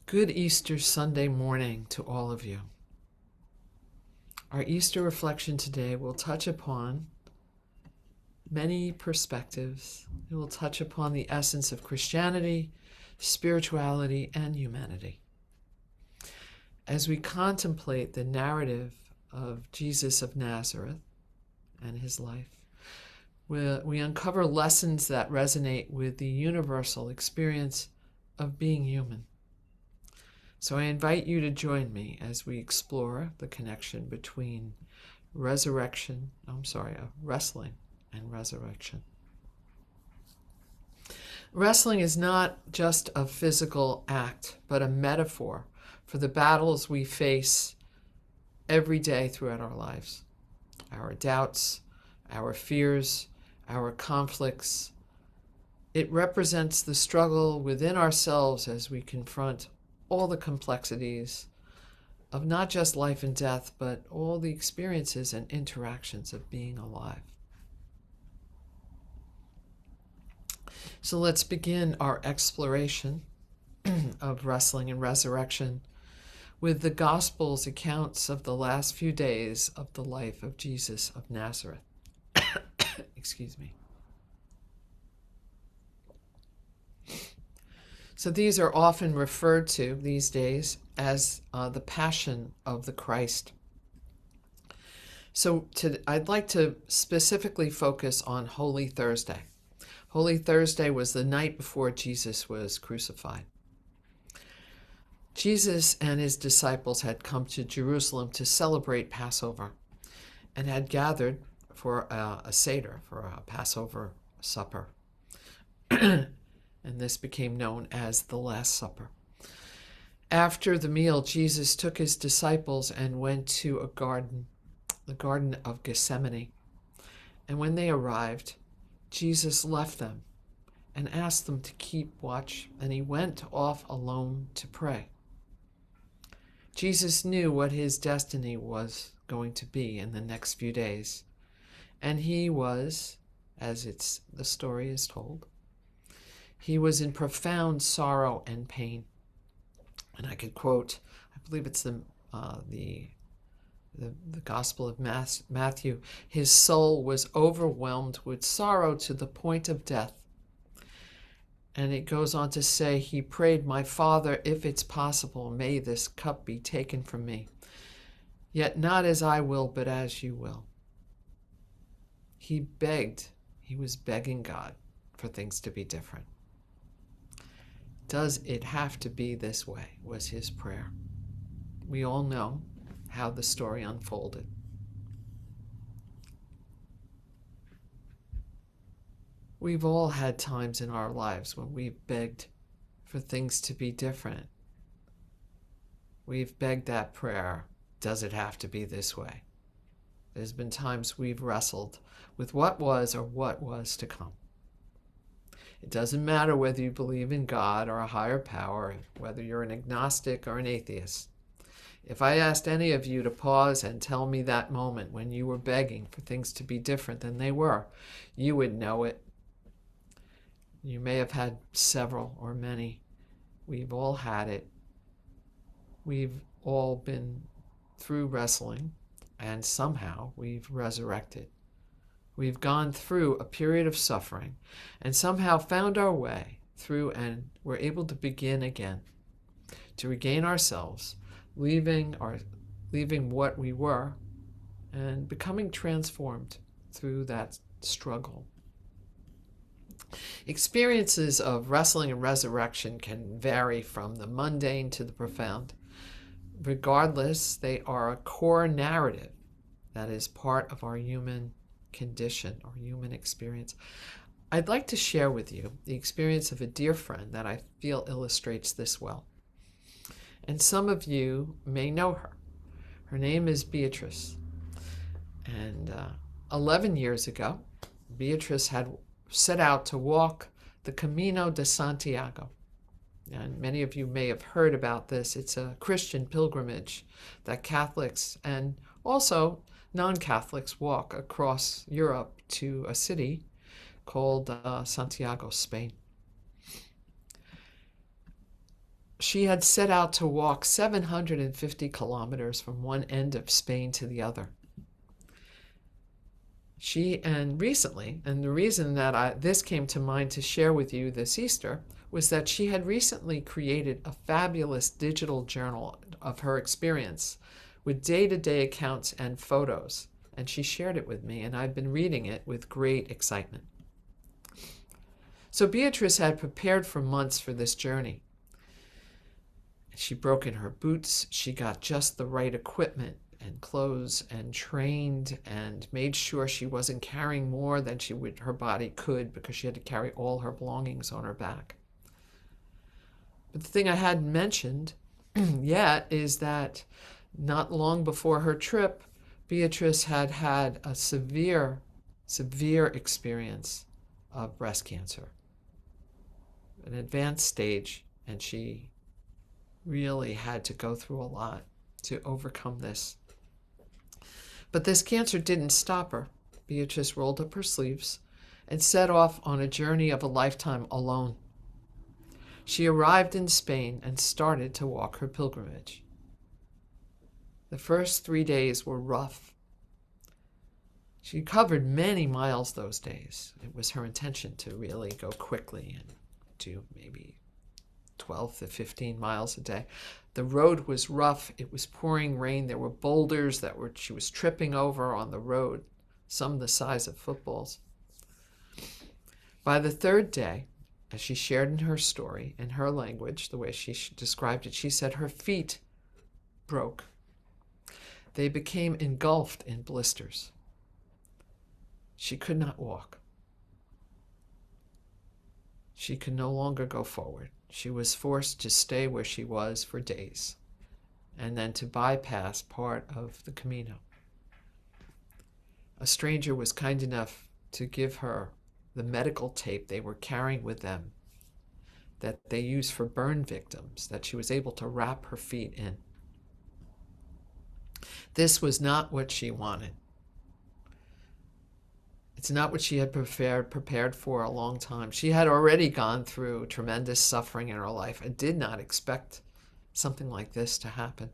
Good Easter Sunday morning to all of you. Our Easter reflection today will touch upon many perspectives. It will touch upon the essence of Christianity, spirituality, and humanity. As we contemplate the narrative of Jesus of Nazareth and his life, we uncover lessons that resonate with the universal experience of being human. So I invite you to join me as we explore the connection between wrestling and resurrection. Wrestling is not just a physical act, but a metaphor for the battles we face every day throughout our lives. Our doubts, our fears, our conflicts. It represents the struggle within ourselves as we confront all the complexities of not just life and death, but all the experiences and interactions of being alive. So let's begin our exploration of wrestling and resurrection with the Gospel's accounts of the last few days of the life of Jesus of Nazareth. Excuse me. So these are often referred to these days as the Passion of the Christ. So I'd like to specifically focus on Holy Thursday. Holy Thursday was the night before Jesus was crucified. Jesus and his disciples had come to Jerusalem to celebrate Passover and had gathered for a Seder, for a Passover supper. And this became known as the Last Supper. After the meal, Jesus took his disciples and went to a garden, the Garden of Gethsemane. And when they arrived, Jesus left them and asked them to keep watch, and he went off alone to pray. Jesus knew what his destiny was going to be in the next few days, and he was, as the story is told, he was in profound sorrow and pain. And I could quote, I believe it's the Gospel of Matthew. His soul was overwhelmed with sorrow to the point of death. And it goes on to say, he prayed, "My Father, if it's possible, may this cup be taken from me. Yet not as I will, but as you will." He was begging God for things to be different. Does it have to be this way, was his prayer. We all know how the story unfolded. We've all had times in our lives when we've begged for things to be different. We've begged that prayer, does it have to be this way? There's been times we've wrestled with what was or what was to come. It doesn't matter whether you believe in God or a higher power, whether you're an agnostic or an atheist. If I asked any of you to pause and tell me that moment when you were begging for things to be different than they were, you would know it. You may have had several or many. We've all had it. We've all been through wrestling, and somehow we've resurrected. We've gone through a period of suffering and somehow found our way through, and we're able to begin again, to regain ourselves, leaving what we were and becoming transformed through that struggle. Experiences of wrestling and resurrection can vary from the mundane to the profound. Regardless, they are a core narrative that is part of our human condition or human experience. I'd like to share with you the experience of a dear friend that I feel illustrates this well. And some of you may know her. Her name is Beatrice. And 11 years ago, Beatrice had set out to walk the Camino de Santiago. And many of you may have heard about this. It's a Christian pilgrimage that Catholics and also non-Catholics walk across Europe to a city called Santiago, Spain. she had set out to walk 750 kilometers from one end of Spain to the other. And the reason that this came to mind to share with you this Easter was that she had recently created a fabulous digital journal of her experience with day-to-day accounts and photos, and she shared it with me, and I've been reading it with great excitement. So Beatrice had prepared for months for this journey. She broke in her boots, she got just the right equipment and clothes and trained and made sure she wasn't carrying more than her body could, because she had to carry all her belongings on her back. But the thing I hadn't mentioned yet is that not long before her trip, Beatrice had had a severe experience of breast cancer, an advanced stage, and she really had to go through a lot to overcome this. But this cancer didn't stop her. Beatrice rolled up her sleeves and set off on a journey of a lifetime alone. She arrived in Spain and started to walk her pilgrimage. The first 3 days were rough. She covered many miles those days. It was her intention to really go quickly and do maybe 12 to 15 miles a day. The road was rough. It was pouring rain. There were boulders she was tripping over on the road, some the size of footballs. By the third day, as she shared in her story, in her language, the way she described it, she said her feet broke. They became engulfed in blisters. She could not walk. She could no longer go forward. She was forced to stay where she was for days, and then to bypass part of the Camino. A stranger was kind enough to give her the medical tape they were carrying with them, that they used for burn victims, that she was able to wrap her feet in. This was not what she wanted. It's not what she had prepared for a long time. She had already gone through tremendous suffering in her life and did not expect something like this to happen.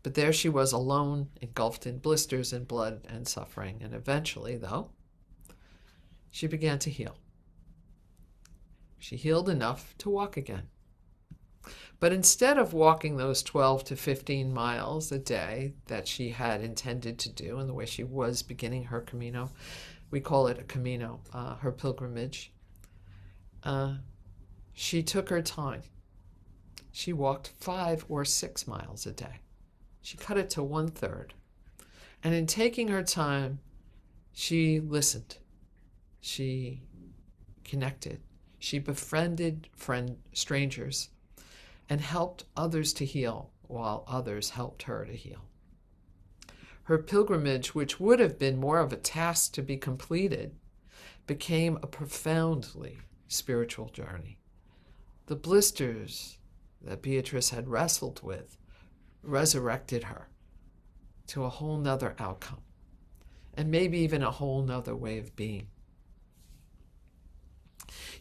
But there she was alone, engulfed in blisters and blood and suffering. And eventually, though, she began to heal. She healed enough to walk again. But instead of walking those 12 to 15 miles a day that she had intended to do, and the way she was beginning her Camino, we call it a Camino, her pilgrimage, she took her time. She walked 5 or 6 miles a day. She cut it to 1/3. And in taking her time, she listened. She connected. She befriended strangers and helped others to heal while others helped her to heal. Her pilgrimage, which would have been more of a task to be completed, became a profoundly spiritual journey. The blisters that Beatrice had wrestled with resurrected her to a whole nother outcome, and maybe even a whole nother way of being.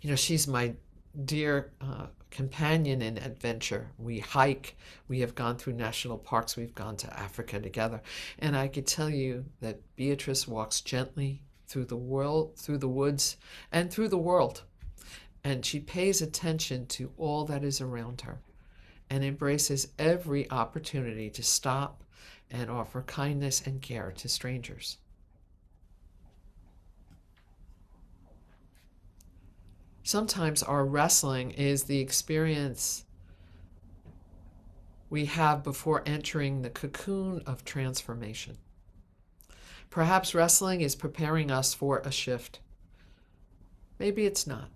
You know, she's my dear companion in adventure. We hike, we have gone through national parks, we've gone to Africa together, and I could tell you that Beatrice walks gently through the world, through the woods, and through the world, and she pays attention to all that is around her and embraces every opportunity to stop and offer kindness and care to strangers. Sometimes our wrestling is the experience we have before entering the cocoon of transformation. Perhaps wrestling is preparing us for a shift. Maybe it's not.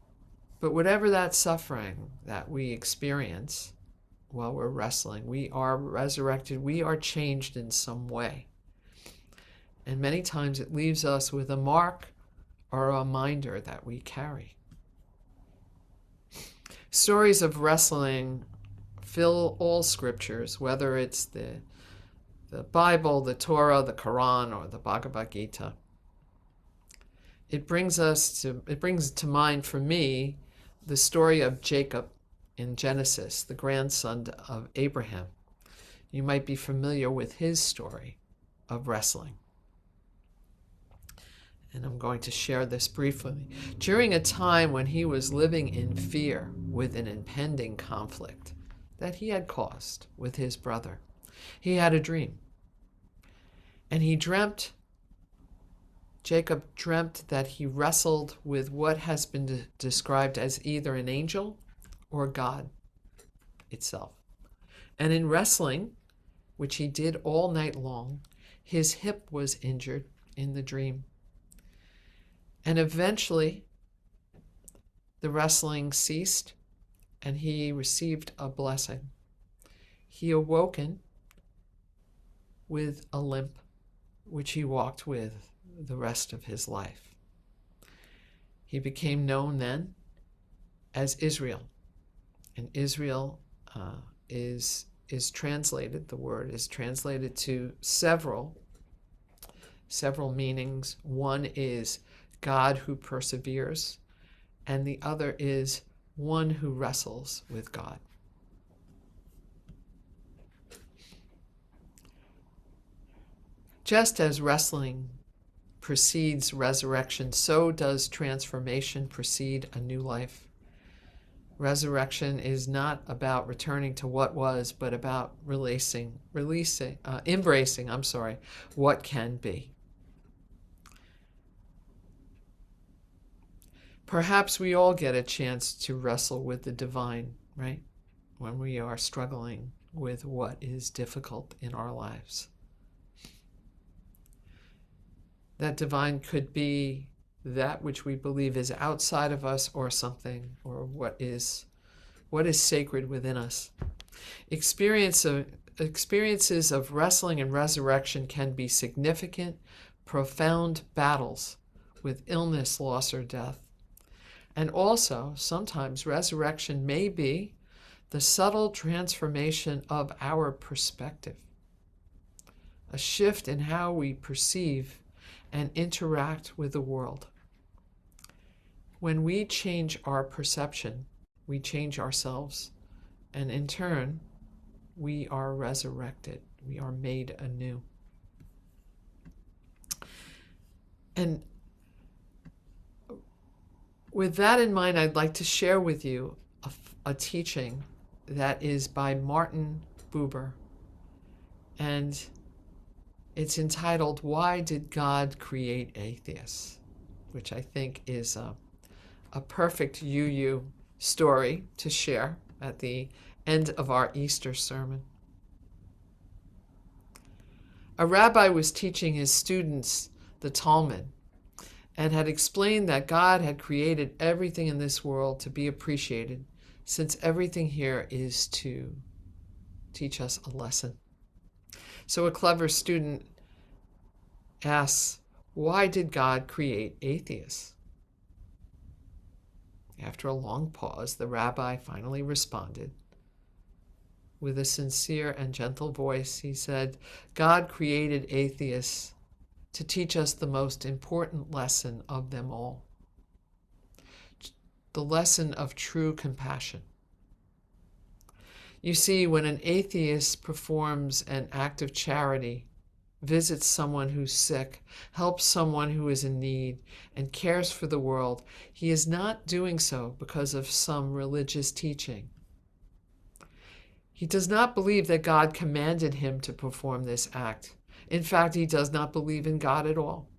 But whatever that suffering that we experience while we're wrestling, we are resurrected, we are changed in some way. And many times it leaves us with a mark or a reminder that we carry. Stories of wrestling fill all scriptures, whether it's the Bible, the Torah, the Quran, or the Bhagavad Gita. It brings to mind for me the story of Jacob in Genesis, the grandson of Abraham. You might be familiar with his story of wrestling. And I'm going to share this briefly. During a time when he was living in fear with an impending conflict that he had caused with his brother, he had a dream. And Jacob dreamt that he wrestled with what has been described as either an angel or God itself. And in wrestling, which he did all night long, his hip was injured in the dream. And eventually, the wrestling ceased, and he received a blessing. He awoken with a limp, which he walked with the rest of his life. He became known then as Israel. And Israel is translated, the word is translated to several meanings. One is God who perseveres, and the other is one who wrestles with God. Just as wrestling precedes resurrection, so does transformation precede a new life. Resurrection is not about returning to what was, but about embracing what can be. Perhaps we all get a chance to wrestle with the divine, right? When we are struggling with what is difficult in our lives. That divine could be that which we believe is outside of us, or something, or what is sacred within us. Experiences of wrestling and resurrection can be significant, profound battles with illness, loss, or death. And also, sometimes resurrection may be the subtle transformation of our perspective, a shift in how we perceive and interact with the world. When we change our perception, we change ourselves, and in turn, we are resurrected. We are made anew. And with that in mind, I'd like to share with you a teaching that is by Martin Buber. And it's entitled, "Why Did God Create Atheists?" which I think is a perfect UU story to share at the end of our Easter sermon. A rabbi was teaching his students the Talmud and had explained that God had created everything in this world to be appreciated, since everything here is to teach us a lesson. So a clever student asks, why did God create atheists? After a long pause, the rabbi finally responded. With a sincere and gentle voice, he said, God created atheists to teach us the most important lesson of them all, the lesson of true compassion. You see, when an atheist performs an act of charity, visits someone who's sick, helps someone who is in need, and cares for the world, he is not doing so because of some religious teaching. He does not believe that God commanded him to perform this act. In fact, he does not believe in God at all.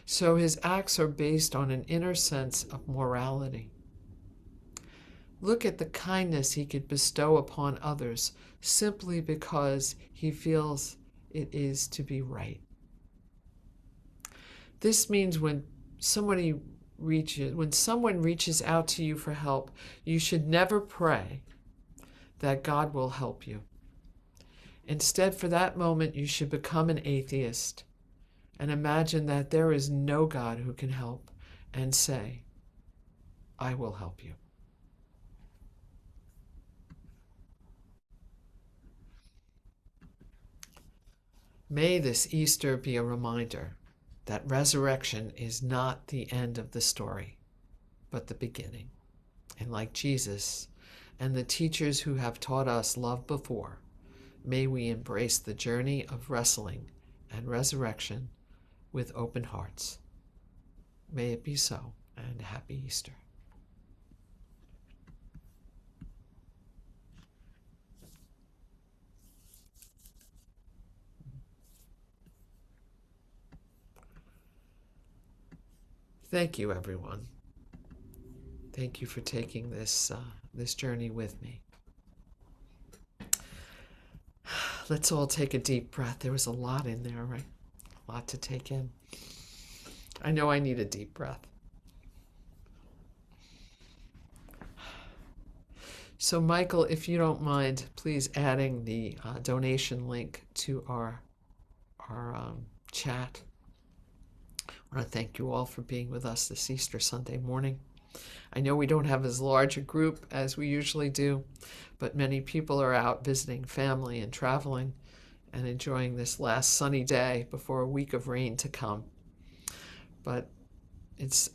So his acts are based on an inner sense of morality. Look at the kindness he could bestow upon others simply because he feels it is to be right. This means when someone reaches out to you for help, you should never pray that God will help you. Instead, for that moment, you should become an atheist and imagine that there is no God who can help, and say, I will help you. May this Easter be a reminder that resurrection is not the end of the story, but the beginning. And like Jesus, and the teachers who have taught us love before, may we embrace the journey of wrestling and resurrection with open hearts. May it be so, and happy Easter. Thank you, everyone. Thank you for taking this journey with me. Let's all take a deep breath. There was a lot in there, right? A lot to take in. I know I need a deep breath. So, Michael, if you don't mind, please adding the donation link to our chat. I want to thank you all for being with us this Easter Sunday morning. I know we don't have as large a group as we usually do, but many people are out visiting family and traveling and enjoying this last sunny day before a week of rain to come. But it's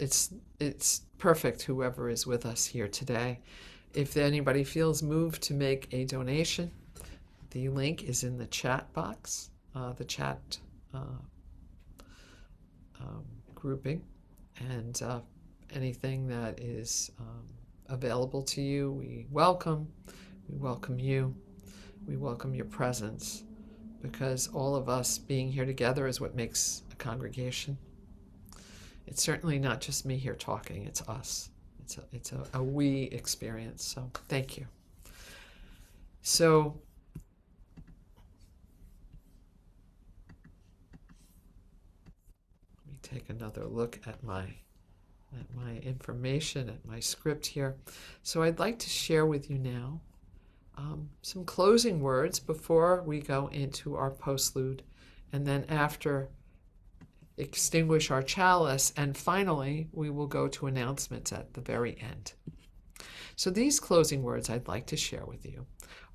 perfect, whoever is with us here today. If anybody feels moved to make a donation, the link is in the chat box, the chat grouping, and anything that is available to you, we welcome you, we welcome your presence, because all of us being here together is what makes a congregation. It's certainly not just me here talking, it's us. It's a we experience, so thank you. So let me take another look at my information, at my script here. So I'd like to share with you now some closing words before we go into our postlude, and then after extinguish our chalice, and finally we will go to announcements at the very end. So these closing words I'd like to share with you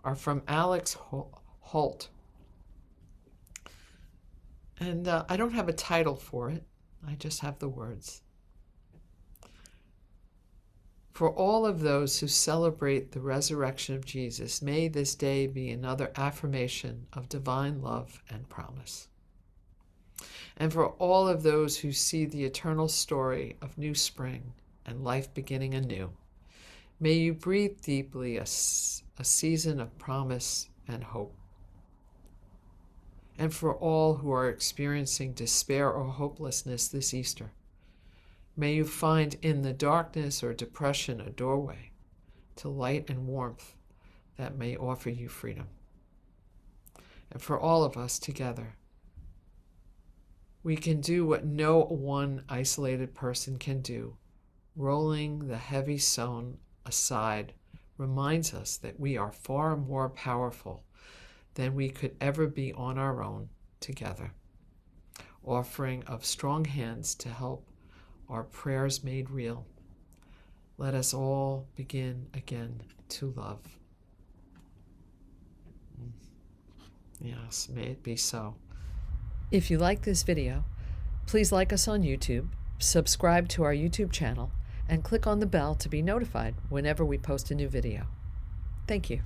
are from Alex Holt. And I don't have a title for it, I just have the words. For all of those who celebrate the resurrection of Jesus, may this day be another affirmation of divine love and promise. And for all of those who see the eternal story of new spring and life beginning anew, may you breathe deeply a season of promise and hope. And for all who are experiencing despair or hopelessness this Easter, may you find in the darkness or depression a doorway to light and warmth that may offer you freedom. And for all of us together, we can do what no one isolated person can do. Rolling the heavy stone aside reminds us that we are far more powerful than we could ever be on our own together. Offering of strong hands to help our prayers made real. Let us all begin again to love. Yes, may it be so. If you like this video, please like us on YouTube, subscribe to our YouTube channel, and click on the bell to be notified whenever we post a new video. Thank you.